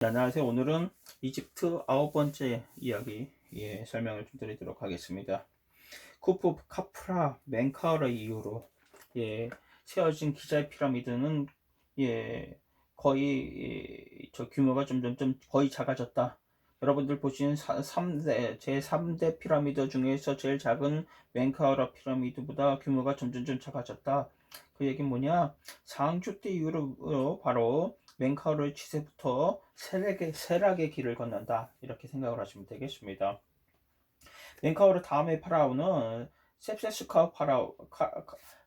네, 안녕하세요. 오늘은 이집트 9번째 이야기 설명을 좀 드리도록 하겠습니다. 쿠프, 카프라, 멘카우르 이후로 세워진 기자의 피라미드는 거의 저 규모가 점점점 거의 작아졌다. 여러분들 보시는 제 3대 피라미드 중에서 제일 작은 멘카우르 피라미드보다 규모가 점점점 작아졌다. 그 얘기는 뭐냐? 상주 때 이후로 바로 멘카우르의 치세부터 세락의 길을 건넌다. 이렇게 생각을 하시면 되겠습니다. 멘카우르 다음의 파라오는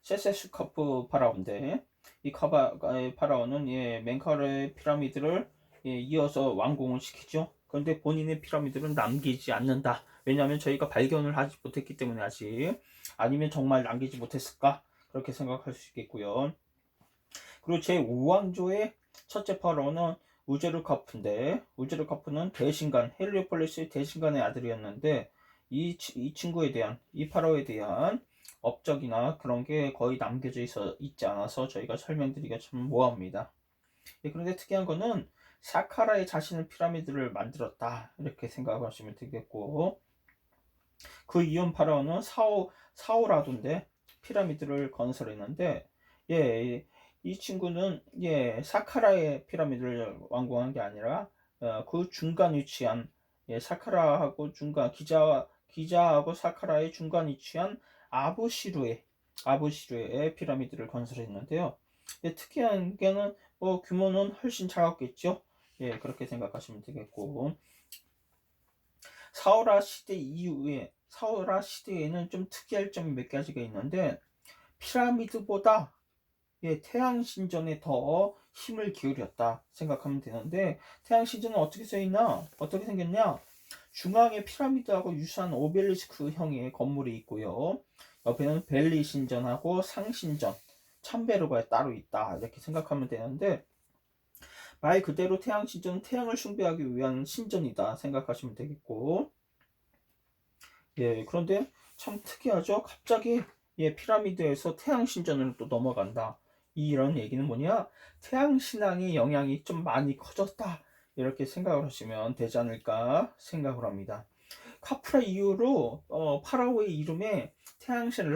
세세스카프 파라오인데, 이 파라오는 멘카우르의 피라미드를 이어서 완공을 시키죠. 그런데 본인의 피라미드를 남기지 않는다. 왜냐하면 저희가 발견을 하지 못했기 때문에 아직. 아니면 정말 남기지 못했을까? 그렇게 생각할 수 있겠고요. 그리고 제5왕조의 첫째 파라오는 우제르카프인데, 우제르카프는 대신간, 헬리오폴리스의 대신간의 아들이었는데, 이 친구에 대한, 이 파라오에 대한 업적이나 그런 게 거의 남겨져 있지 않아서 저희가 설명드리기가 참 모호합니다. 그런데 특이한 거는 사카라의 자신의 피라미드를 만들었다. 이렇게 생각하시면 되겠고, 그 이온 파라오는 사오라도인데, 피라미드를 건설했는데, 이 친구는 사카라의 피라미드를 완공한 게 아니라 그 중간 위치한 사카라하고 기자하고 사카라의 중간 위치한 아부시루의 피라미드를 건설했는데요. 특이한 게는 규모는 훨씬 작았겠죠. 그렇게 생각하시면 되겠고, 사우라 시대에는 좀 특이할 점이 몇 가지가 있는데, 피라미드보다 태양신전에 더 힘을 기울였다 생각하면 되는데, 태양신전은 어떻게 써있나? 어떻게 생겼냐? 중앙에 피라미드하고 유사한 오벨리스크형의 건물이 있고요. 옆에는 벨리 신전하고 상신전, 참베르가 따로 있다. 이렇게 생각하면 되는데, 말 그대로 태양신전은 태양을 숭배하기 위한 신전이다 생각하시면 되겠고, 그런데 참 특이하죠? 갑자기 피라미드에서 태양신전으로 또 넘어간다. 이런 얘기는 뭐냐? 태양신앙의 영향이 좀 많이 커졌다. 이렇게 생각을 하시면 되지 않을까 생각을 합니다. 카프라 이후로 파라오의 이름에 태양신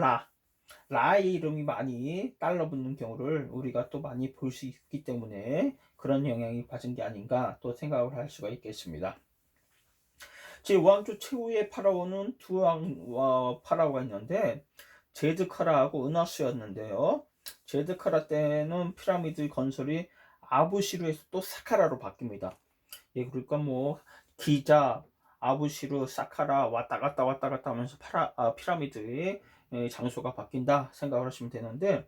라의 이름이 많이 달라붙는 경우를 우리가 또 많이 볼 수 있기 때문에 그런 영향이 받은 게 아닌가 또 생각을 할 수가 있겠습니다. 제5왕조 최후의 파라오는 두 파라오가 있는데, 제드카라하고 은하수였는데요. 제드카라 때는 피라미드 건설이 아부시루에서 또 사카라로 바뀝니다. 그러니까 기자, 아부시루, 사카라 왔다 갔다 하면서 피라미드의 장소가 바뀐다 생각을 하시면 되는데,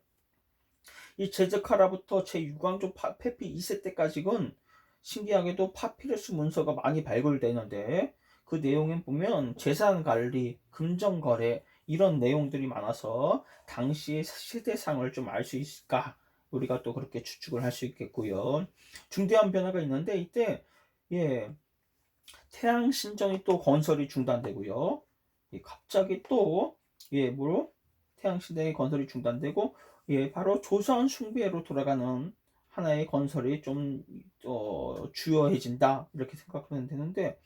이 제드카라부터 제6왕조 페피 2세 때까지는 신기하게도 파피루스 문서가 많이 발굴되는데, 그 내용에 보면 재산 관리, 금전 거래 이런 내용들이 많아서 당시의 시대상을 좀 알 수 있을까? 우리가 또 그렇게 추측을 할 수 있겠고요. 중대한 변화가 있는데 이때 태양 신전이 또 건설이 중단되고요. 갑자기 또 태양 신전의 건설이 중단되고 바로 조선 숭배로 돌아가는 하나의 건설이 좀 주요해진다 이렇게 생각하면 되는데,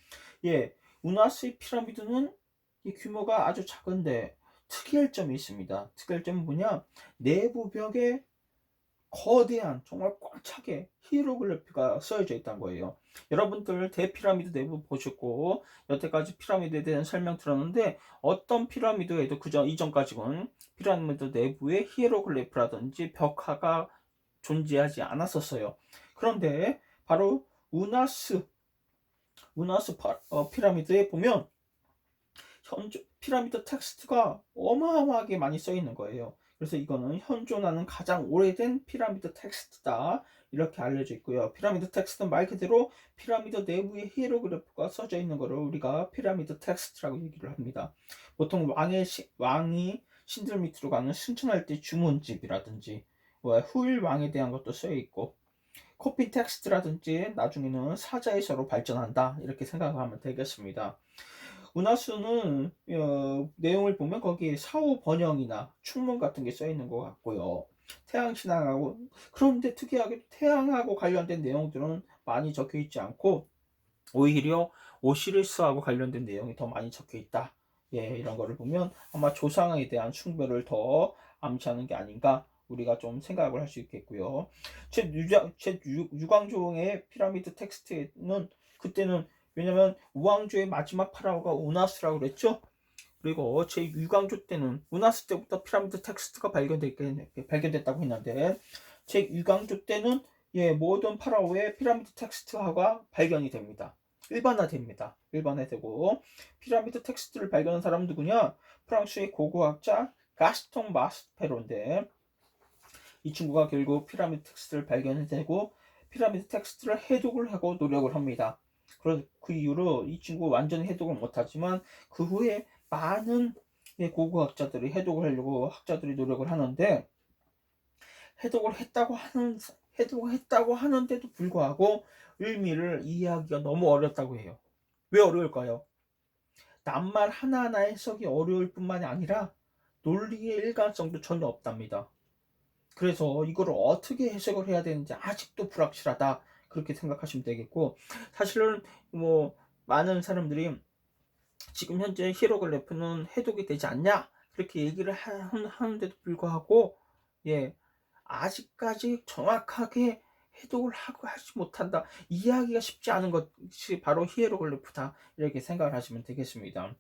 우나스의 피라미드는 이 규모가 아주 작은데 특이할 점이 있습니다. 특이할 점은 뭐냐? 내부 벽에 거대한 정말 꽉 차게 히에로글리프가 쓰여져 있다는 거예요. 여러분들 대피라미드 내부 보셨고 여태까지 피라미드에 대한 설명 들었는데, 어떤 피라미드에도 이전까지는 피라미드 내부에 히에로글리프라든지 벽화가 존재하지 않았었어요. 그런데 바로 우나스 피라미드에 보면 피라미드 텍스트가 어마어마하게 많이 써 있는 거예요. 그래서 이거는 현존하는 가장 오래된 피라미드 텍스트다 이렇게 알려져 있고요. 피라미드 텍스트는 말 그대로 피라미드 내부에 히에로그래프가 써져 있는 것을 우리가 피라미드 텍스트라고 얘기를 합니다. 보통 왕이 신들 밑으로 가는 승천할 때 주문집이라든지 후일 왕에 대한 것도 써 있고, 코피 텍스트라든지 나중에는 사자에서로 발전한다 이렇게 생각하면 되겠습니다. 운하수는 내용을 보면 거기에 사후 번영이나 충문 같은 게 써 있는 것 같고요. 태양 신앙하고, 그런데 특이하게 태양하고 관련된 내용들은 많이 적혀 있지 않고 오히려 오시리스하고 관련된 내용이 더 많이 적혀 있다. 예, 이런 거를 보면 아마 조상에 대한 숭배를 더 암시하는 게 아닌가 우리가 좀 생각을 할 수 있겠고요. 제 유광조의 피라미드 텍스트는 그때는 왜냐면 우왕조의 마지막 파라오가 우나스라고 그랬죠. 그리고 제 유광조 때는 우나스 때부터 피라미드 텍스트가 발견됐다고 했는데 제 유광조 때는 모든 파라오의 피라미드 텍스트화가 발견이 됩니다. 일반화됩니다. 일반화되고 피라미드 텍스트를 발견한 사람은 누구냐? 프랑스의 고고학자 가스통 마스페로인데 이 친구가 결국 피라미드 텍스트를 발견해내고 피라미드 텍스트를 해독을 하고 노력을 합니다. 그 이후로 이 친구 완전히 해독을 못하지만 그 후에 많은 고고학자들이 해독을 하려고 학자들이 노력을 하는데 해독을 했다고 하는데도 불구하고 의미를 이해하기가 너무 어렵다고 해요. 왜 어려울까요? 낱말 하나하나 해석이 어려울 뿐만이 아니라 논리의 일관성도 전혀 없답니다. 그래서 이거를 어떻게 해석을 해야 되는지 아직도 불확실하다. 그렇게 생각하시면 되겠고, 사실은 뭐 많은 사람들이 지금 현재 히에로글리프는 해독이 되지 않냐 그렇게 얘기를 하는데도 불구하고 아직까지 정확하게 해독을 하지 못한다. 이해하기가 쉽지 않은 것이 바로 히에로글리프다. 이렇게 생각을 하시면 되겠습니다.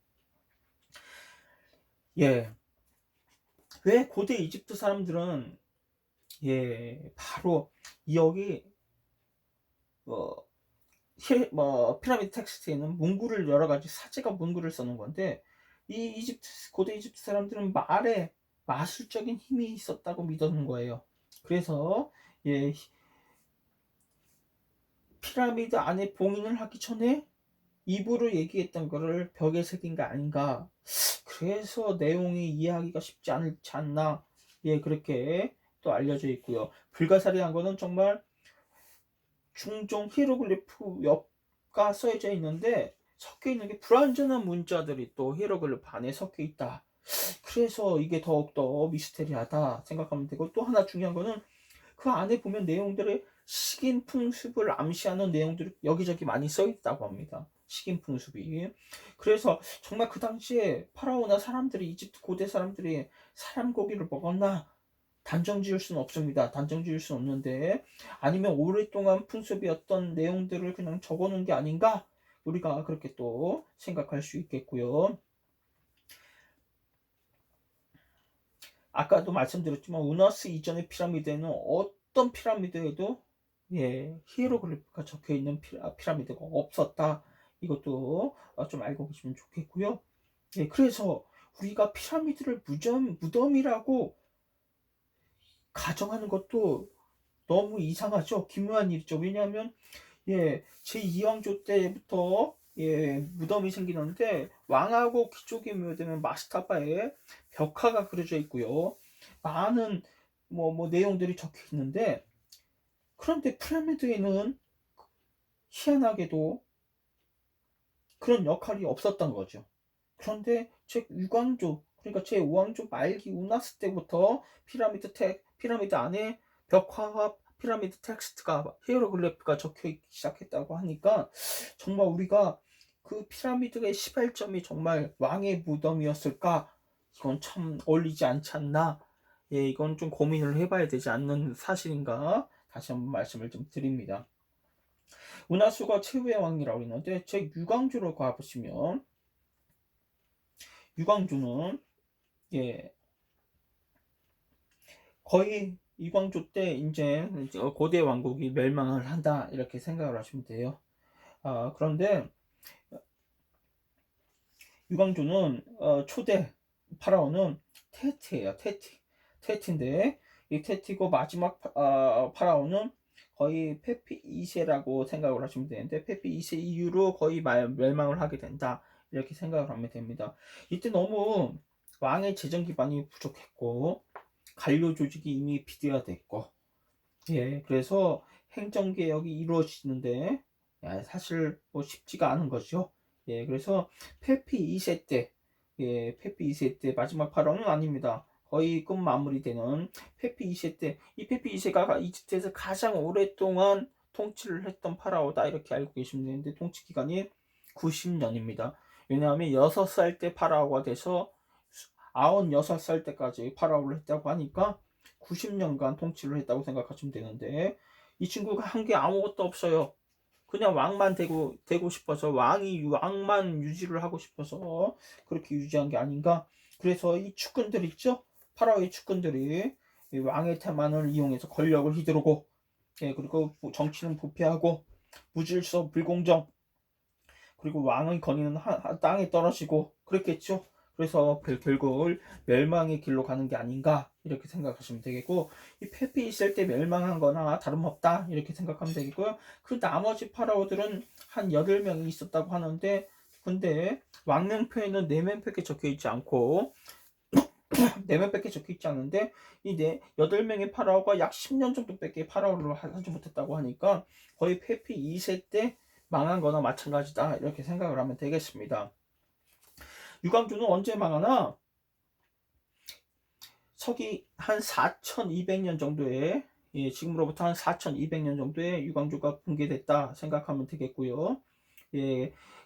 왜 고대 이집트 사람들은 바로 여기 피라미드 텍스트에는 문구를 여러 가지 사제가 문구를 써놓은 건데 이 고대 이집트 사람들은 말에 마술적인 힘이 있었다고 믿었는 거예요. 그래서 피라미드 안에 봉인을 하기 전에 입으로 얘기했던 거를 벽에 새긴 거 아닌가. 그래서 내용이 이해하기가 쉽지 않지 않나. 그렇게 또 알려져 있고요. 불가사리한 거는 정말 중종 히에로글리프 옆가 써져 있는데 섞여 있는 게 불완전한 문자들이 또 히에로글리프 안에 섞여 있다. 그래서 이게 더욱더 미스테리하다 생각하면 되고, 또 하나 중요한 거는 그 안에 보면 내용들의 식인 풍습을 암시하는 내용들이 여기저기 많이 써 있다고 합니다. 식인 풍습이. 그래서 정말 그 당시에 파라오나 사람들이, 이집트 고대 사람들이 사람 고기를 먹었나? 단정 지을 수는 없습니다. 단정 지을 수는 없는데, 아니면 오랫동안 풍습이었던 내용들을 그냥 적어 놓은 게 아닌가? 우리가 그렇게 또 생각할 수 있겠고요. 아까도 말씀드렸지만 우나스 이전의 피라미드에는 어떤 피라미드에도 히에로글리프가 적혀 있는 피라미드가 없었다. 이것도 좀 알고 계시면 좋겠고요. 그래서 우리가 피라미드를 무덤이라고 가정하는 것도 너무 이상하죠. 기묘한 일이죠. 왜냐하면 제2왕조 때부터 무덤이 생기는데 왕하고 귀족이 묘되면 마스타바에 벽화가 그려져 있고요. 많은 내용들이 적혀 있는데, 그런데 피라미드에는 희한하게도 그런 역할이 없었던 거죠. 그런데 제6왕조 그러니까 제5왕조 말기 우나스 때부터 피라미드 안에 벽화와 피라미드 텍스트가 히에로글리프가 적혀 있기 시작했다고 하니까 정말 우리가 그 피라미드의 시발점이 정말 왕의 무덤이었을까? 이건 참 어울리지 않지 않나? 이건 좀 고민을 해봐야 되지 않는 사실인가? 다시 한번 말씀을 좀 드립니다. 우나수가 최후의 왕이라고 했는데 제6왕조로 가보시면 유광조는 거의 이광조 때 이제 고대 왕국이 멸망을 한다 이렇게 생각을 하시면 돼요. 그런데 유광조는 초대 파라오는 테티예요. 테티인데 이 테티고 마지막 파라오는 거의 페피 2세라고 생각을 하시면 되는데, 페피 2세 이후로 거의 멸망을 하게 된다 이렇게 생각을 하면 됩니다. 이때 너무 왕의 재정 기반이 부족했고 관료 조직이 이미 비대화됐고 그래서 행정개혁이 이루어지는데 사실 쉽지가 않은 거죠. 그래서 페피 2세 때 페피 2세 때 마지막 파라오는 아닙니다. 거의 끝 마무리되는 페피 2세 때, 이 페피 2세가 이집트에서 가장 오랫동안 통치를 했던 파라오다 이렇게 알고 계시면 되는데 통치 기간이 90년입니다. 왜냐하면 6살 때 파라오가 돼서 96살 때까지 파라오를 했다고 하니까 90년간 통치를 했다고 생각하시면 되는데 이 친구가 한 게 아무것도 없어요. 그냥 왕만 되고 싶어서 왕만 유지를 하고 싶어서 그렇게 유지한 게 아닌가. 그래서 이 측근들 있죠? 파라오의 측근들이 왕의 태만을 이용해서 권력을 휘두르고 그리고 정치는 부패하고 무질서 불공정 그리고 왕의 권위는 땅에 떨어지고 그랬겠죠. 그래서 결국 멸망의 길로 가는 게 아닌가 이렇게 생각하시면 되겠고 이 페피 있을 때 멸망한 거나 다름없다 이렇게 생각하면 되겠고요. 그 나머지 파라오들은 한 8명이 있었다고 하는데 근데 왕명표에는 4명밖에 적혀 있지 않고 4명밖에 적혀 있지 않은데 이 8명의 파라오가 약 10년 정도밖에 파라오를 하지 못했다고 하니까 거의 페피 2세 때 망한 거나 마찬가지다 이렇게 생각을 하면 되겠습니다. 유광주는 언제 망하나? 서기 한 4200년 정도에 지금으로부터 한 4200년 정도에 유광주가 붕괴됐다 생각하면 되겠고요.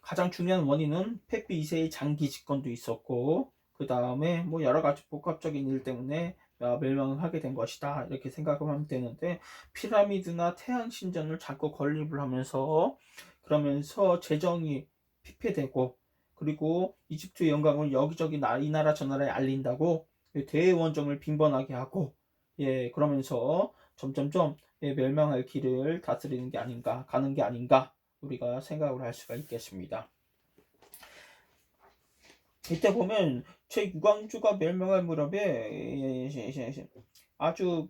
가장 중요한 원인은 페피 2세의 장기 집권도 있었고 그 다음에 뭐 여러 가지 복합적인 일 때문에 멸망을 하게 된 것이다 이렇게 생각하면 되는데 피라미드나 태양 신전을 자꾸 건립을 하면서 그러면서 재정이 피폐되고 그리고 이집트의 영광을 여기저기 이 나라 저 나라에 알린다고 대원정을 빈번하게 하고 그러면서 점점점 멸망할 길을 다스리는 게 아닌가 가는 게 아닌가 우리가 생각을 할 수가 있겠습니다. 이때 보면 제6왕주가 멸망할 무렵에 아주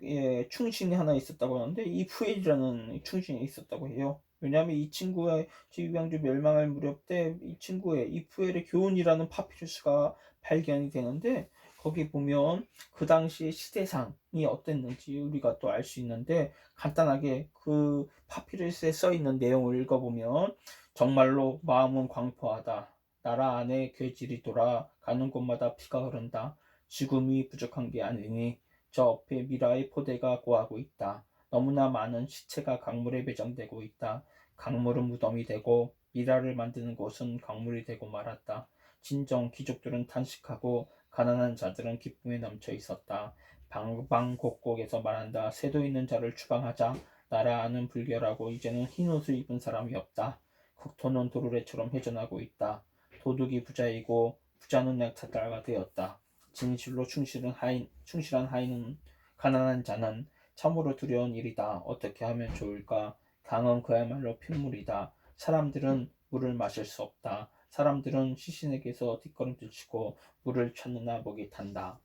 충신이 하나 있었다고 하는데 이프엘이라는 충신이 있었다고 해요. 왜냐하면 이 친구의 제6왕주 멸망할 무렵 때 이 친구의 이프엘의 교훈이라는 파피루스가 발견이 되는데 거기 보면 그 당시 시대상이 어땠는지 우리가 또 알 수 있는데 간단하게 그 파피루스에 써 있는 내용을 읽어보면 정말로 마음은 광포하다. 나라 안에 괴질이 돌아 가는 곳마다 피가 흐른다. 죽음이 부족한 게 아니니 저 앞에 미라의 포대가 고하고 있다. 너무나 많은 시체가 강물에 배정되고 있다. 강물은 무덤이 되고 미라를 만드는 곳은 강물이 되고 말았다. 진정 귀족들은 탄식하고 가난한 자들은 기쁨에 넘쳐 있었다. 방방곡곡에서 말한다. 새도 있는 자를 추방하자. 나라 안은 불결하고 이제는 흰 옷을 입은 사람이 없다. 국토는 도르래처럼 회전하고 있다. 도둑이 부자이고 부자는 약탈자가 되었다. 진실로 충실한 하인은 가난한 자는 참으로 두려운 일이다. 어떻게 하면 좋을까? 강은 그야말로 핏물이다. 사람들은 물을 마실 수 없다. 사람들은 시신에게서 뒷걸음질 치고 물을 찾느나 목이 탄다.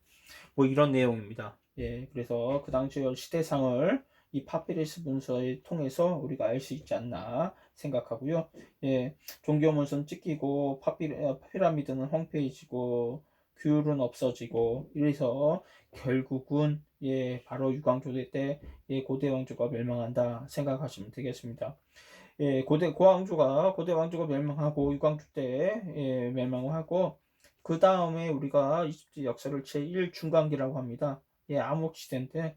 뭐 이런 내용입니다. 그래서 그 당시 시대상을 이 파피루스 문서를 통해서 우리가 알 수 있지 않나 생각하고요. 종교 문서는 찢기고 피라미드는 荒폐해지고 귤은 없어지고 이래서 결국은 바로 유광조대 때 고대 왕조가 멸망한다 생각하시면 되겠습니다. 고대 왕조가 멸망하고 유광조 때 멸망을 하고 그 다음에 우리가 이집트 역사를 제1중간기라고 합니다. 암흑시대인데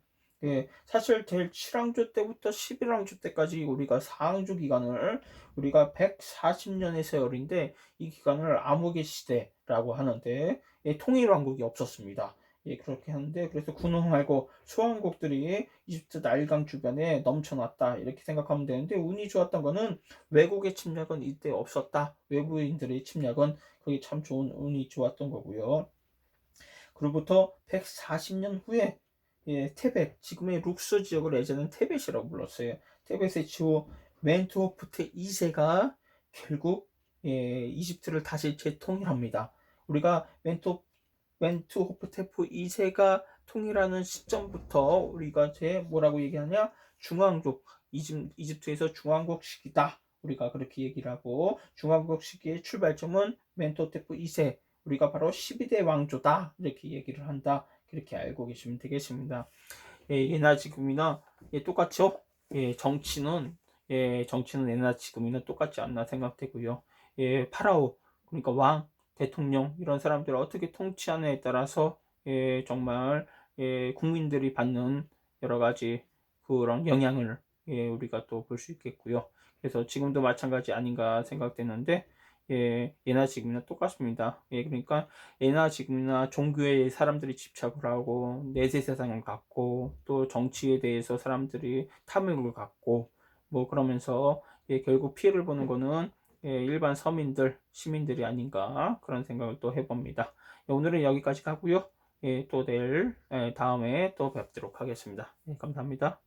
사실 제일 7왕조 때부터 11왕조 때까지 우리가 4왕조 기간을 우리가 140년의 세월인데 이 기간을 암흑의 시대라고 하는데 통일왕국이 없었습니다. 그렇게 하는데 그래서 군왕하고 소왕국들이 이집트 나일강 주변에 넘쳐났다 이렇게 생각하면 되는데 운이 좋았던 거는 외국의 침략은 이때 없었다. 외부인들의 침략은 그게 참 좋은 운이 좋았던 거고요. 그로부터 140년 후에 테벳, 지금의 룩스 지역을 예전엔 테벳이라고 불렀어요. 테벳의 지호 멘투호프테 2세가 결국 이집트를 다시 재통일합니다. 우리가 멘투호프테프 2세가 통일하는 시점부터 우리가 뭐라고 얘기하냐? 중왕국, 이집트에서 중왕국 시기다. 우리가 그렇게 얘기를 하고 중왕국 시기의 출발점은 멘투호테프 2세, 우리가 바로 12대 왕조다 이렇게 얘기를 한다. 그렇게 알고 계시면 되겠습니다. 예나 지금이나 똑같죠? 정치는 예나 지금이나 똑같지 않나 생각되고요. 파라오 그러니까 왕, 대통령 이런 사람들을 어떻게 통치하느냐에 따라서 정말 국민들이 받는 여러 가지 그런 영향을 예, 우리가 또 볼 수 있겠고요. 그래서 지금도 마찬가지 아닌가 생각되는데, 예, 예나 지금이나 똑같습니다. 예, 그러니까 예나 지금이나 종교에 사람들이 집착을 하고 내세 세상을 갖고 또 정치에 대해서 사람들이 탐욕을 갖고 뭐 그러면서 예, 결국 피해를 보는 거는 예, 일반 서민들, 시민들이 아닌가 그런 생각을 또 해봅니다. 예, 오늘은 여기까지 가고요. 예, 또 내일 다음에 또 뵙도록 하겠습니다. 예, 감사합니다.